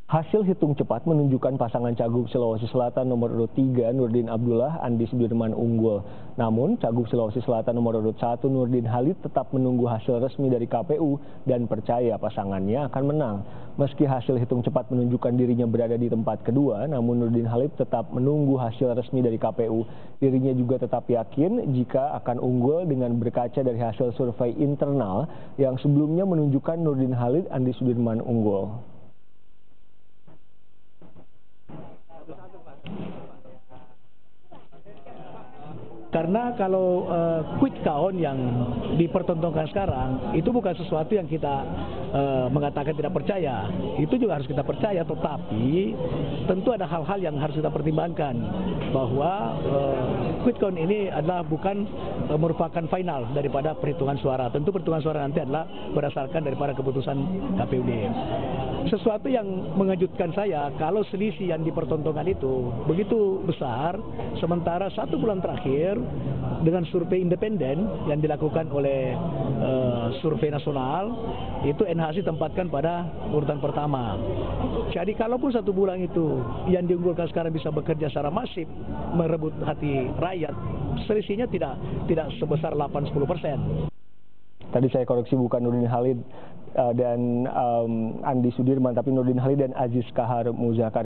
Hasil hitung cepat menunjukkan pasangan Cagup Sulawesi Selatan nomor urut 3 Nurdin Abdullah Andi Sudirman unggul. Namun Cagup Sulawesi Selatan nomor urut 1 Nurdin Halid tetap menunggu hasil resmi dari KPU dan percaya pasangannya akan menang. Meski hasil hitung cepat menunjukkan dirinya berada di tempat kedua, namun Nurdin Halid tetap menunggu hasil resmi dari KPU. Dirinya juga tetap yakin jika akan unggul dengan berkaca dari hasil survei internal yang sebelumnya menunjukkan Nurdin Halid Andi Sudirman unggul. Karena kalau quick count yang dipertontonkan sekarang itu bukan sesuatu yang kita mengatakan tidak percaya. Itu juga harus kita percaya, tetapi tentu ada hal-hal yang harus kita pertimbangkan bahwa quick count ini adalah bukan merupakan final daripada perhitungan suara. Tentu perhitungan suara nanti adalah berdasarkan daripada keputusan KPUD. Sesuatu yang mengejutkan saya kalau selisih yang dipertontonkan itu begitu besar, sementara 1 bulan terakhir dengan survei independen yang dilakukan oleh survei nasional itu NHC tempatkan pada urutan pertama. Jadi kalaupun 1 bulan itu yang diunggulkan sekarang bisa bekerja secara masif merebut hati rakyat, selisihnya tidak sebesar 8-10%. Tadi saya koreksi, bukan Nurdin Halid dan Andi Sudirman, tapi Nurdin Halid dan Aziz Kahar Muzakar.